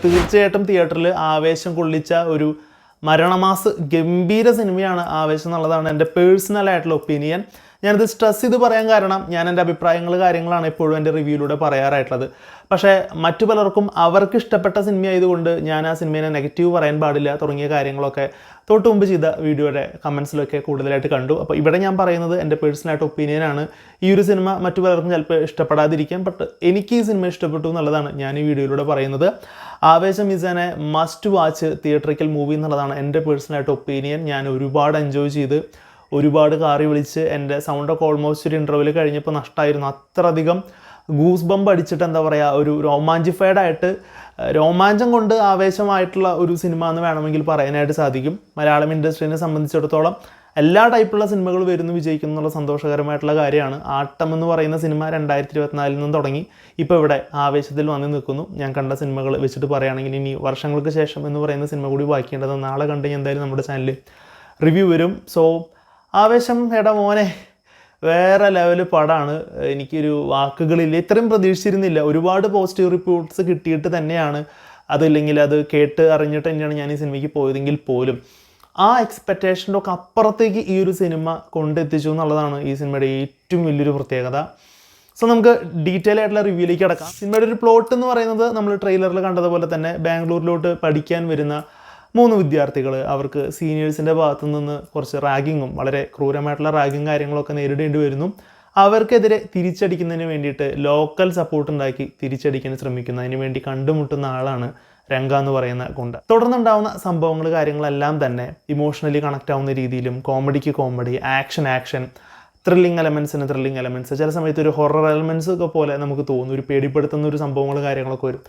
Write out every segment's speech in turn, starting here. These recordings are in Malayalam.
തീർച്ചയായിട്ടും തിയേറ്ററിൽ ആവേശം കൊള്ളിച്ച ഒരു മരണമാസ് ഗംഭീര സിനിമയാണ് ആവേശം എന്നുള്ളതാണ് എൻ്റെ പേഴ്സണലായിട്ടുള്ള ഒപ്പീനിയൻ. ഞാനിത് സ്ട്രെസ് ചെയ്ത് പറയാൻ കാരണം ഞാൻ എൻ്റെ അഭിപ്രായങ്ങൾ കാര്യങ്ങളാണ് എപ്പോഴും എൻ്റെ റിവ്യൂയിലൂടെ പറയാറായിട്ടുള്ളത്. പക്ഷേ മറ്റു പലർക്കും അവർക്ക് ഇഷ്ടപ്പെട്ട സിനിമ ആയതുകൊണ്ട് ഞാൻ ആ സിനിമയെ നെഗറ്റീവ് പറയാൻ പാടില്ല തുടങ്ങിയ കാര്യങ്ങളൊക്കെ തൊട്ട് മുമ്പ് ചെയ്ത വീഡിയോയുടെ കമൻസിലൊക്കെ കൂടുതലായിട്ട് കണ്ടു. അപ്പോൾ ഇവിടെ ഞാൻ പറയുന്നത് എൻ്റെ പേഴ്സണലായിട്ട് ഒപ്പീനിയനാണ്. ഈ ഒരു സിനിമ മറ്റു പലർക്കും ചിലപ്പോൾ ഇഷ്ടപ്പെടാതിരിക്കാം, ബട്ട് എനിക്ക് ഈ സിനിമ ഇഷ്ടപ്പെട്ടു എന്നുള്ളതാണ് ഞാൻ ഈ വീഡിയോയിലൂടെ പറയുന്നത്. ആവേശം is A must watch theatrical movie എന്നുള്ളതാണ് എൻ്റെ പേഴ്സണലായിട്ട് ഒപ്പീനിയൻ. ഞാൻ ഒരുപാട് എൻജോയ് ചെയ്ത് ഒരുപാട് കാറി വിളിച്ച് എൻ്റെ സൗണ്ടൊക്കെ ഓൾമോസ്റ്റ് ഒരു ഇൻ്റർവ്യൂവിൽ കഴിഞ്ഞപ്പോൾ നഷ്ടമായിരുന്നു. അത്രയധികം ഗൂസ് ബംബ് അടിച്ചിട്ട് എന്താ പറയുക, ഒരു റൊമാൻറ്റിഫൈഡായിട്ട് രോമാഞ്ചം കൊണ്ട് ആവേശമായിട്ടുള്ള ഒരു സിനിമ എന്ന് വേണമെങ്കിൽ പറയാനായിട്ട് സാധിക്കും. മലയാളം ഇൻഡസ്ട്രീനെ സംബന്ധിച്ചിടത്തോളം എല്ലാ ടൈപ്പുള്ള സിനിമകൾ വരുന്നു വിജയിക്കുന്നു എന്നുള്ള സന്തോഷകരമായിട്ടുള്ള കാര്യമാണ്. ആട്ടം എന്ന് പറയുന്ന സിനിമ 2024 നിന്നും തുടങ്ങി ഇപ്പോൾ ഇവിടെ ആവേശത്തിൽ വന്ന് നിൽക്കുന്നു. ഞാൻ കണ്ട സിനിമകൾ വെച്ചിട്ട് പറയുകയാണെങ്കിൽ ഇനി വർഷങ്ങൾക്ക് ശേഷം എന്ന് പറയുന്ന സിനിമ കൂടി ബാക്കിയുണ്ടത്. നാളെ കണ്ട് എന്തായാലും നമ്മുടെ ചാനലിൽ റിവ്യൂ വരും. സോ ആവേശം എടാ മോനെ വേറെ ലെവൽ പടമാണ്. എനിക്കൊരു വാക്കുകളില്ല, ഇത്രയും പ്രതീക്ഷിച്ചിരുന്നില്ല. ഒരുപാട് പോസിറ്റീവ് റിപ്പോർട്ട്സ് കിട്ടിയിട്ട് തന്നെയാണ്, അതില്ലെങ്കിൽ അത് കേട്ട് അറിഞ്ഞിട്ട് തന്നെയാണ് ഞാൻ ഈ സിനിമയ്ക്ക് പോയതെങ്കിൽ പോലും ആ എക്സ്പെക്റ്റേഷൻ്റെ ഒക്കെ അപ്പുറത്തേക്ക് ഈ ഒരു സിനിമ കൊണ്ടെത്തിച്ചു എന്നുള്ളതാണ് ഈ സിനിമയുടെ ഏറ്റവും വലിയൊരു പ്രത്യേകത. സോ നമുക്ക് ഡീറ്റെയിൽ ആയിട്ടുള്ള റിവ്യൂയിലേക്ക് കിടക്കാം. സിനിമയുടെ ഒരു പ്ലോട്ട് എന്ന് പറയുന്നത് നമ്മൾ ട്രെയിലറിൽ കണ്ടതുപോലെ തന്നെ ബാംഗ്ലൂരിലോട്ട് പഠിക്കാൻ വരുന്ന 3 വിദ്യാർത്ഥികൾ, അവർക്ക് സീനിയേഴ്സിൻ്റെ ഭാഗത്തു നിന്ന് കുറച്ച് റാഗിങ്ങും വളരെ ക്രൂരമായിട്ടുള്ള റാഗിങ് കാര്യങ്ങളൊക്കെ നേരിടേണ്ടി വരുന്നു. അവർക്കെതിരെ തിരിച്ചടിക്കുന്നതിന് വേണ്ടിയിട്ട് ലോക്കൽ സപ്പോർട്ട് ഉണ്ടാക്കി തിരിച്ചടിക്കാൻ ശ്രമിക്കുന്നു. അതിന് വേണ്ടി കണ്ടുമുട്ടുന്ന ആളാണ് രംഗ എന്ന് പറയുന്ന ഗുണ്ട. തുടർന്നുണ്ടാവുന്ന സംഭവങ്ങൾ കാര്യങ്ങളെല്ലാം തന്നെ ഇമോഷണലി കണക്റ്റ് ആവുന്ന രീതിയിലും കോമഡിക്ക് കോമഡി, ആക്ഷൻ, ത്രില്ലിങ് എലമെൻറ്റ്സ്, ചില സമയത്ത് ഒരു ഹൊറർ എലമെൻറ്റ്സ് ഒക്കെ പോലെ നമുക്ക് തോന്നും. ഒരു പേടിപ്പെടുത്തുന്ന ഒരു സംഭവങ്ങൾ കാര്യങ്ങളൊക്കെ വരും.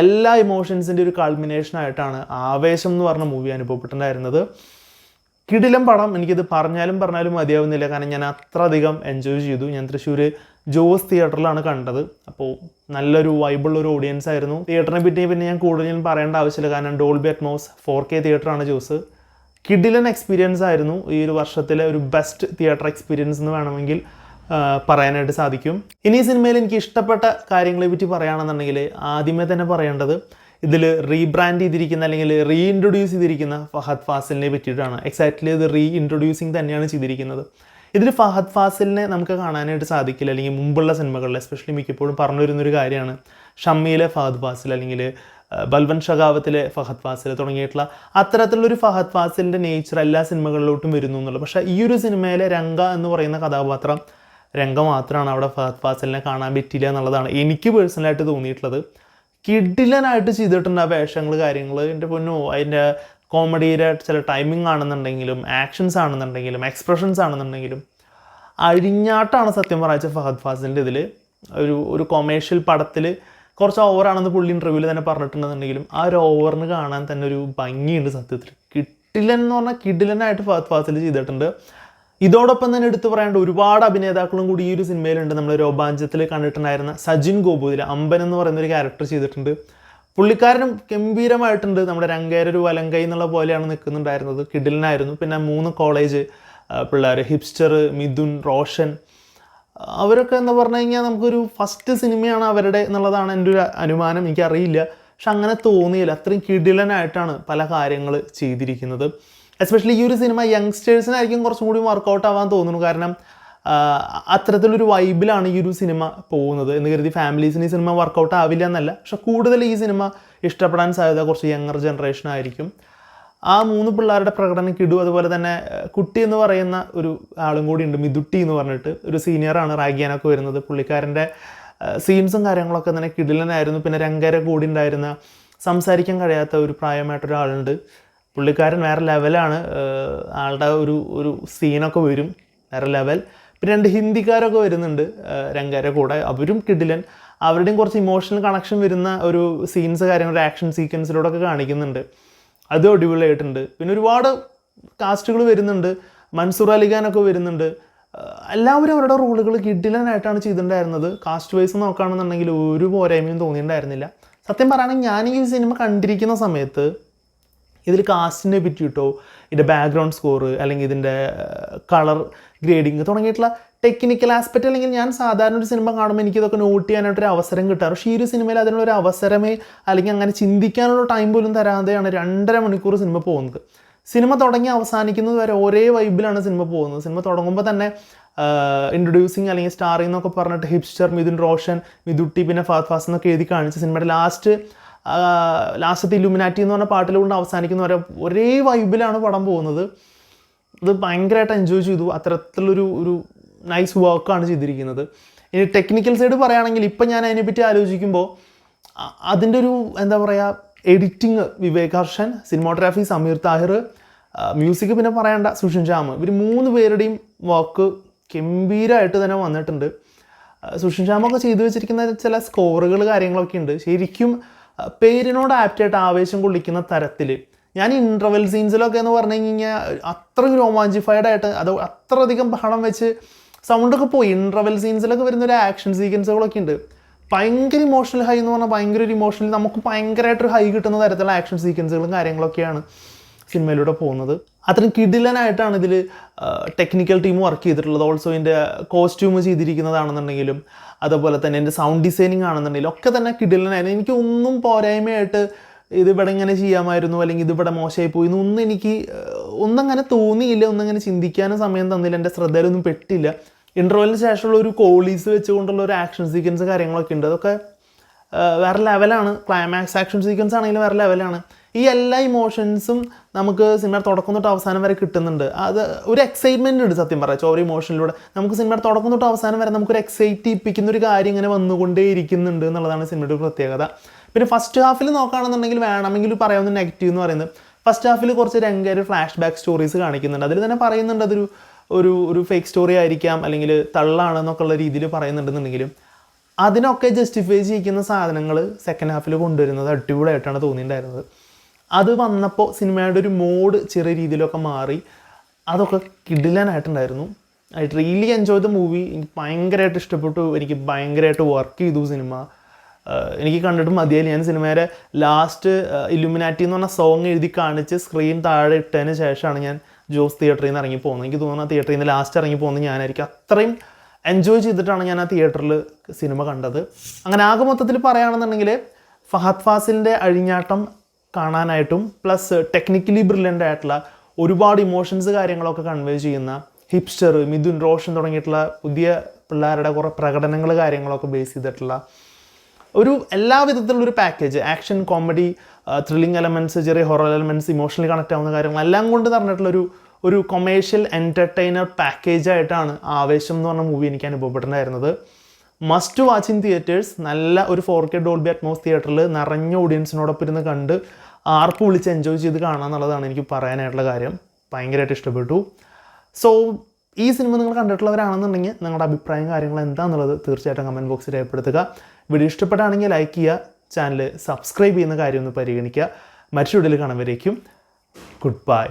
എല്ലാ ഇമോഷൻസിൻ്റെ ഒരു കൾമിനേഷനായിട്ടാണ് ആവേശം എന്ന് പറഞ്ഞ മൂവി അനുഭവപ്പെട്ടിട്ടുണ്ടായിരുന്നത്. കിടിലം പടം. എനിക്കിത് പറഞ്ഞാലും മതിയാവുന്നില്ല, കാരണം ഞാൻ അത്രയധികം എൻജോയ് ചെയ്തു. ഞാൻ തൃശ്ശൂർ ജോസ് തിയേറ്ററിലാണ് കണ്ടത്. അപ്പോൾ നല്ലൊരു വൈബുള്ളൊരു ഓഡിയൻസ് ആയിരുന്നു. തിയേറ്ററിനെ പറ്റി പിന്നെ ഞാൻ കൂടുതൽ പറയേണ്ട ആവശ്യമില്ല, കാരണം ഡോൾബി അറ്റ്മോസ് 4K തിയേറ്ററാണ് ജോസ്. കിഡിലൻ എക്സ്പീരിയൻസ് ആയിരുന്നു. ഈ ഒരു വർഷത്തിലെ ഒരു ബെസ്റ്റ് തിയേറ്റർ എക്സ്പീരിയൻസ് എന്ന് വേണമെങ്കിൽ പറയാനായിട്ട് സാധിക്കും. ഇനി ഈ സിനിമയിൽ എനിക്ക് ഇഷ്ടപ്പെട്ട കാര്യങ്ങളെ പറ്റി പറയുകയാണെന്നുണ്ടെങ്കിൽ ആദ്യമേ തന്നെ പറയേണ്ടത് ഇതിൽ റീബ്രാൻഡ് ചെയ്തിരിക്കുന്ന അല്ലെങ്കിൽ റീഇൻട്രൊഡ്യൂസ് ചെയ്തിരിക്കുന്ന ഫഹദ് ഫാസിലിനെ പറ്റിയിട്ടാണ്. എക്സാക്ട്ലി ഇത് റീഇൻട്രൊഡ്യൂസിങ് തന്നെയാണ് ചെയ്തിരിക്കുന്നത്. ഇതിൽ ഫഹദ് ഫാസിലിനെ നമുക്ക് കാണാനായിട്ട് സാധിക്കില്ല, അല്ലെങ്കിൽ മുമ്പുള്ള സിനിമകളിൽ എസ്പെഷ്യലി മിക്കപ്പോഴും പറഞ്ഞു വരുന്നൊരു കാര്യമാണ് ഷമ്മിയിലെ ഫഹദ് ഫാസിൽ അല്ലെങ്കിൽ ബൽവൻ ഷഗാവത്തിലെ ഫഹദ് ഫാസിൽ തുടങ്ങിയിട്ടുള്ള അത്തരത്തിലുള്ളൊരു ഫഹദ് ഫാസിലിൻ്റെ നേച്ചർ എല്ലാ സിനിമകളിലോട്ടും വരുന്നു എന്നുള്ളത്. പക്ഷേ ഈ ഒരു സിനിമയിലെ രംഗ എന്ന് പറയുന്ന കഥാപാത്രം രംഗ മാത്രമാണ്. അവിടെ ഫഹദ് ഫാസിലിനെ കാണാൻ പറ്റില്ല എന്നുള്ളതാണ് എനിക്ക് പേഴ്സണലായിട്ട് തോന്നിയിട്ടുള്ളത്. കിഡിലനായിട്ട് ചെയ്തിട്ടുണ്ട് ആ വേഷങ്ങൾ കാര്യങ്ങൾ. എൻ്റെ പൊന്നോ, അതിൻ്റെ കോമഡിയുടെ ചില ടൈമിംഗ് ആണെന്നുണ്ടെങ്കിലും ആക്ഷൻസ് ആണെന്നുണ്ടെങ്കിലും എക്സ്പ്രഷൻസ് ആണെന്നുണ്ടെങ്കിലും അഴിഞ്ഞാട്ടാണ് സത്യം പറഞ്ഞ ഫഹദ് ഫാസിലിൻ്റെ ഇതിൽ. ഒരു കൊമേഴ്ഷ്യൽ പടത്തിൽ കുറച്ച് ഓവറാണെന്ന് പുള്ളി ഇൻ്റർവ്യൂവിൽ തന്നെ പറഞ്ഞിട്ടുണ്ടെന്നുണ്ടെങ്കിലും ആ ഒരു ഓവറിന് കാണാൻ തന്നെ ഒരു ഭംഗിയുണ്ട് സത്യത്തിൽ. കിഡിലൻ എന്ന് പറഞ്ഞാൽ കിഡിലനായിട്ട് ഫഹദ് ഫാസിൽ ചെയ്തിട്ടുണ്ട്. ഇതോടൊപ്പം തന്നെ എടുത്തു പറയേണ്ട ഒരുപാട് അഭിനേതാക്കളും കൂടി ഈ ഒരു സിനിമയിലുണ്ട്. നമ്മൾ രോമാഞ്ചത്തിൽ കണ്ടിട്ടുണ്ടായിരുന്ന സജിൻ ഗോപുതിൽ അമ്പൻ എന്ന് പറയുന്നൊരു ക്യാരക്ടർ ചെയ്തിട്ടുണ്ട്. പുള്ളിക്കാരനും ഗംഭീരമായിട്ടുണ്ട്. നമ്മുടെ രംഗേര ഒരു വലങ്കൈ എന്നുള്ള പോലെയാണ് നിൽക്കുന്നുണ്ടായിരുന്നത്. കിഡിലനായിരുന്നു. പിന്നെ 3 കോളേജ് പിള്ളേർ, ഹിപ്സ്റ്റർ, മിഥുൻ, റോഷൻ, അവരൊക്കെ എന്താ പറഞ്ഞു കഴിഞ്ഞാൽ നമുക്കൊരു ഫസ്റ്റ് സിനിമയാണ് അവരുടെ എന്നുള്ളതാണ് എൻ്റെ ഒരു അനുമാനം. എനിക്കറിയില്ല, പക്ഷെ അങ്ങനെ തോന്നിയില്ല. അത്രയും കിടിലനായിട്ടാണ് പല കാര്യങ്ങൾ ചെയ്തിരിക്കുന്നത്. എസ്പെഷ്യലി ഈ ഒരു സിനിമ യങ്സ്റ്റേഴ്സിനായിരിക്കും കുറച്ചും കൂടി വർക്കൗട്ട് ആവാൻ തോന്നുന്നു. കാരണം അത്തരത്തിലൊരു വൈബിലാണ് ഈ ഒരു സിനിമ പോകുന്നത് എന്ന് കരുതി ഫാമിലീസിന് ഈ സിനിമ വർക്കൗട്ട് ആവില്ല എന്നല്ല, പക്ഷെ കൂടുതൽ ഈ സിനിമ ഇഷ്ടപ്പെടാൻ സാധ്യത കുറച്ച് യങ്ങർ ജനറേഷൻ ആയിരിക്കും. ആ 3 പിള്ളേരുടെ പ്രകടനം കിടു. അതുപോലെ തന്നെ കുട്ടി എന്ന് പറയുന്ന ഒരു ആളും കൂടി ഉണ്ട്, മിതുട്ടി എന്ന് പറഞ്ഞിട്ട് ഒരു സീനിയറാണ് റാഗിയാനൊക്കെ വരുന്നത്. പുള്ളിക്കാരൻ്റെ സീൻസും കാര്യങ്ങളൊക്കെ തന്നെ കിടിലനായിരുന്നു. പിന്നെ രംഗര കൂടി ഉണ്ടായിരുന്ന സംസാരിക്കാൻ കഴിയാത്ത ഒരു പ്രായമായിട്ടൊരാളുണ്ട്. പുള്ളിക്കാരൻ വേറെ ലെവലാണ്. ആളുടെ ഒരു സീനൊക്കെ വരും വേറെ ലെവൽ. പിന്നെ 2 ഹിന്ദിക്കാരൊക്കെ വരുന്നുണ്ട് രംഗര കൂടെ, അവരും കിടിലൻ. അവരുടെയും കുറച്ച് ഇമോഷണൽ കണക്ഷൻ വരുന്ന ഒരു സീൻസ് കാര്യങ്ങൾ ആക്ഷൻ സീക്വൻസിലൂടെ ഒക്കെ കാണിക്കുന്നുണ്ട്. അതും അടിപൊളിയായിട്ടുണ്ട്. പിന്നെ ഒരുപാട് കാസ്റ്റുകൾ വരുന്നുണ്ട്. മൻസൂർ അലിഖാനൊക്കെ വരുന്നുണ്ട്. എല്ലാവരും അവരുടെ റോളുകൾ കിഡിലനായിട്ടാണ് ചെയ്തിട്ടുണ്ടായിരുന്നത്. കാസ്റ്റ് വൈസ് നോക്കുകയാണെന്നുണ്ടെങ്കിൽ ഒരു പോരായ്മയും തോന്നിയിട്ടുണ്ടായിരുന്നില്ല. സത്യം പറയുകയാണെങ്കിൽ ഞാൻ ഈ സിനിമ കണ്ടിരിക്കുന്ന സമയത്ത് ഇതിൽ കാസ്റ്റിനെ പറ്റിയിട്ടോ ഇതിൻ്റെ ബാക്ക്ഗ്രൗണ്ട് സ്കോറ് അല്ലെങ്കിൽ ഇതിൻ്റെ കളർ ഗ്രേഡിങ് തുടങ്ങിയിട്ടുള്ള ടെക്നിക്കൽ ആസ്പെക്റ്റ് അല്ലെങ്കിൽ ഞാൻ സാധാരണ ഒരു സിനിമ കാണുമ്പോൾ എനിക്കിതൊക്കെ നോട്ട് ചെയ്യാനായിട്ടൊരു അവസരം കിട്ടാറ്. പക്ഷേ ഈ ഒരു സിനിമയിൽ അതിനുള്ളൊരു അവസരമേ അല്ലെങ്കിൽ അങ്ങനെ ചിന്തിക്കാനുള്ള ടൈം പോലും തരാതെയാണ് 2.5 മണിക്കൂർ സിനിമ പോകുന്നത്. സിനിമ തുടങ്ങി അവസാനിക്കുന്നത് വരെ ഒരേ വൈബിലാണ് സിനിമ പോകുന്നത്. സിനിമ തുടങ്ങുമ്പോൾ തന്നെ ഇൻട്രൊഡ്യൂസിങ് അല്ലെങ്കിൽ സ്റ്റാറിംഗ് എന്നൊക്കെ പറഞ്ഞിട്ട് ഹിപ്സ്റ്റർ, മിഥുൻ റോഷൻ, മിഥുട്ടി, പിന്നെ ഫഹദ് ഫാസിൽ എന്നൊക്കെ എഴുതി കാണിച്ച് സിനിമയുടെ ലാസ്റ്റത്തെ ഇലുമിനാറ്റി എന്ന് പറഞ്ഞ പാട്ടിലുകൊണ്ട് അവസാനിക്കുന്ന ഒരേ വൈബിലാണ് പടം പോകുന്നത്. ഇത് ഭയങ്കരമായിട്ട് എൻജോയ് ചെയ്തു. അത്തരത്തിലുള്ളൊരു നൈസ് വർക്കാണ് ചെയ്തിരിക്കുന്നത്. ഇനി ടെക്നിക്കൽ സൈഡ് പറയുകയാണെങ്കിൽ ഇപ്പം ഞാൻ അതിനെപ്പറ്റി ആലോചിക്കുമ്പോൾ അതിൻ്റെ ഒരു എന്താ പറയുക, editing Vivek Harshan, cinematography Sameer Thahir, music പിന്നെ പറയേണ്ട സുഷിൻ ശ്യാം. ഇവർ 3 പേരുടെയും വർക്ക് ഗംഭീരമായിട്ട് തന്നെ വന്നിട്ടുണ്ട്. സുഷിൻ ശ്യാമൊക്കെ ചെയ്തു വെച്ചിരിക്കുന്ന ചില സ്കോറുകൾ കാര്യങ്ങളൊക്കെ ഉണ്ട്. ശരിക്കും പേരിനോട് ആപ്റ്റായിട്ട് ആവേശം കൊള്ളിക്കുന്ന തരത്തിൽ. ഞാൻ ഇൻ്റർവെൽ സീൻസിലൊക്കെ എന്ന് പറഞ്ഞു കഴിഞ്ഞാൽ അത്രയും രോമാഞ്ചിഫൈഡ് ആയിട്ട് അത് അത്രയധികം ബഹളം വെച്ച് സൗണ്ടൊക്കെ പോയി. ഇൻ്റർവെൽ സീൻസിലൊക്കെ വരുന്നൊരു ആക്ഷൻ സീക്വൻസുകളൊക്കെ ഉണ്ട്. ഭയങ്കര ഇമോഷണൽ ഹൈ എന്ന് പറഞ്ഞാൽ ഭയങ്കര ഒരു ഇമോഷണൽ നമുക്ക് ഭയങ്കരമായിട്ടൊരു ഹൈ കിട്ടുന്ന തരത്തിലുള്ള ആക്ഷൻ സീക്വൻസുകളും കാര്യങ്ങളൊക്കെയാണ് സിനിമയിലൂടെ പോകുന്നത്. അത്രയും കിടിലനായിട്ടാണ് ഇതിൽ ടെക്നിക്കൽ ടീം വർക്ക് ചെയ്തിട്ടുള്ളത്. ഓൾസോ ഇതിൻ്റെ കോസ്റ്റ്യൂം ചെയ്തിരിക്കുന്നതാണെന്നുണ്ടെങ്കിലും അതുപോലെ തന്നെ എൻ്റെ സൗണ്ട് ഡിസൈനിങ് ആണെന്നുണ്ടെങ്കിലും ഒക്കെ തന്നെ കിടിലനായിരുന്നു. എനിക്ക് ഒന്നും പോരായ്മയായിട്ട് ഇതിവിടെ ഇങ്ങനെ ചെയ്യാമായിരുന്നു അല്ലെങ്കിൽ ഇതിവിടെ മോശമായി പോയി എന്നൊന്നും എനിക്ക് ഒന്നങ്ങനെ തോന്നിയില്ല. ഒന്നങ്ങനെ ചിന്തിക്കാനും സമയം തന്നില്ല. എൻ്റെ ശ്രദ്ധയിലൊന്നും പെട്ടില്ല. ഇൻ്റർവെല്ലിന് ശേഷമുള്ള ഒരു കോളീസ് വെച്ചുകൊണ്ടുള്ള ഒരു ആക്ഷൻ സീക്വൻസ് കാര്യങ്ങളൊക്കെ ഉണ്ട്. അതൊക്കെ വേറെ ലെവലാണ്. ക്ലൈമാക്സ് ആക്ഷൻ സീക്വൻസ് ആണെങ്കിലും വേറെ ലെവലാണ്. ഈ എല്ലാ ഇമോഷൻസും നമുക്ക് സിനിമയുടെ തുടക്കം തൊട്ട് അവസാനം വരെ കിട്ടുന്നുണ്ട്. അത് ഒരു എക്സൈറ്റ്മെൻ്റ് ഉണ്ട് സത്യം പറയാം. ഓരോ ഇമോഷനിലൂടെ നമുക്ക് സിനിമയുടെ തുടക്കം തൊട്ട് അവസാനം വരെ നമുക്കൊരു എക്സൈറ്റ് ചെയ്യിപ്പിക്കുന്ന ഒരു കാര്യം ഇങ്ങനെ വന്നുകൊണ്ടേ ഇരിക്കുന്നുണ്ട് എന്നുള്ളതാണ് സിനിമയുടെ ഒരു പ്രത്യേകത. പിന്നെ ഫസ്റ്റ് ഹാഫിൽ നോക്കുകയാണെന്നുണ്ടെങ്കിൽ വേണമെങ്കിൽ പറയാവുന്ന നെഗറ്റീവ് എന്ന് പറയുന്നത് ഫസ്റ്റ് ഹാഫിൽ കുറച്ച് രംഗേര് ഫ്ലാഷ് ബാക്ക് സ്റ്റോറീസ് കാണിക്കുന്നുണ്ട്. അതിൽ തന്നെ പറയുന്നുണ്ട് അതൊരു ഒരു ഫേക്ക് സ്റ്റോറി ആയിരിക്കാം അല്ലെങ്കിൽ തള്ളാണെന്നൊക്കെ ഉള്ള രീതിയിൽ പറയുന്നുണ്ടെന്നുണ്ടെങ്കിലും അതിനൊക്കെ ജസ്റ്റിഫൈ ചെയ്യിക്കുന്ന സാധനങ്ങൾ സെക്കൻഡ് ഹാഫിൽ കൊണ്ടുവരുന്നത് അടിപൊളിയായിട്ടാണ് തോന്നിയിട്ടുണ്ടായിരുന്നത്. അത് വന്നപ്പോൾ സിനിമയുടെ ഒരു മോഡ് ചെറിയ രീതിയിലൊക്കെ മാറി. അതൊക്കെ കിടിലനായിട്ടുണ്ടായിരുന്നു. I really enjoy the movie. എനിക്ക് ഭയങ്കരമായിട്ട് ഇഷ്ടപ്പെട്ടു. എനിക്ക് ഭയങ്കരമായിട്ട് വർക്ക് ചെയ്തു സിനിമ. എനിക്ക് കണ്ടിട്ട് മതിയായില്ല. ഞാൻ സിനിമയുടെ ലാസ്റ്റ് ഇലുമിനാറ്റി എന്ന് പറഞ്ഞ സോങ് എഴുതി കാണിച്ച് സ്ക്രീൻ താഴെ ഇട്ടതിന് ശേഷമാണ് ഞാൻ ജോസ് തിയേറ്ററിൽ നിന്ന് ഇറങ്ങി പോകുന്നത്. എനിക്ക് തോന്നുന്നു തിയേറ്ററിൽ നിന്ന് ലാസ്റ്റ് ഇറങ്ങി പോകുന്നത് ഞാനായിരിക്കും. അത്രയും എൻജോയ് ചെയ്തിട്ടാണ് ഞാൻ ആ തിയേറ്ററിൽ സിനിമ കണ്ടത്. അങ്ങനെ ആകെ മൊത്തത്തിൽ പറയുകയാണെന്നുണ്ടെങ്കിൽ ഫഹദ് ഫാസിലിൻ്റെ അഴിഞ്ഞാട്ടം കാണാനായിട്ടും പ്ലസ് ടെക്നിക്കലി ബ്രില്യൻ്റ് ആയിട്ടുള്ള ഒരുപാട് ഇമോഷൻസ് കാര്യങ്ങളൊക്കെ കൺവേ ചെയ്യുന്ന ഹിപ്സ്റ്റർ, മിഥുൻ റോഷൻ തുടങ്ങിയിട്ടുള്ള പുതിയ പിള്ളേരുടെ കുറേ പ്രകടനങ്ങൾ കാര്യങ്ങളൊക്കെ ബേസ് ചെയ്തിട്ടുള്ള ഒരു എല്ലാ വിധത്തിലുള്ളൊരു package, action, comedy, thrilling elements, ചെറിയ ഹൊറർ എലമെൻറ്റ്സ്, ഇമോഷണലി കണക്ട് ആവുന്ന കാര്യങ്ങൾ എല്ലാം കൊണ്ട് പറഞ്ഞിട്ടുള്ളൊരു കൊമേഴ്ഷ്യൽ എൻ്റർടൈനർ പാക്കേജായിട്ടാണ് ആവേശം എന്ന് പറഞ്ഞ മൂവി എനിക്ക് അനുഭവപ്പെട്ടിട്ടുണ്ടായിരുന്നത്. Must watch in theatres. നല്ല ഒരു 4K ഡോൾബി അറ്റ്മോസ് തിയേറ്ററിൽ നിറഞ്ഞ ഓഡിയൻസിനോടൊപ്പം ഇരുന്ന് കണ്ട് ആർപ്പ് വിളിച്ച് എൻജോയ് ചെയ്ത് കാണുക എന്നുള്ളതാണ് എനിക്ക് പറയാനായിട്ടുള്ള കാര്യം. ഭയങ്കരമായിട്ട് ഇഷ്ടപ്പെട്ടു. സോ ഈ സിനിമ നിങ്ങൾ കണ്ടിട്ടുള്ളവരാണെന്നുണ്ടെങ്കിൽ നിങ്ങളുടെ അഭിപ്രായം കാര്യങ്ങൾ എന്താണെന്നുള്ളത് തീർച്ചയായിട്ടും കമൻറ്റ് ബോക്സിൽ രേഖപ്പെടുത്തുക. വീഡിയോ ഇഷ്ടപ്പെട്ടാണെങ്കിൽ ലൈക്ക് ചെയ്യുക, ചാനൽ സബ്സ്ക്രൈബ് ചെയ്യുന്ന കാര്യം ഒന്ന് പരിഗണിക്കുക. മറ്റൊരു വീഡിയോയിൽ കാണുമ്പോഴേക്കും ഗുഡ് ബൈ.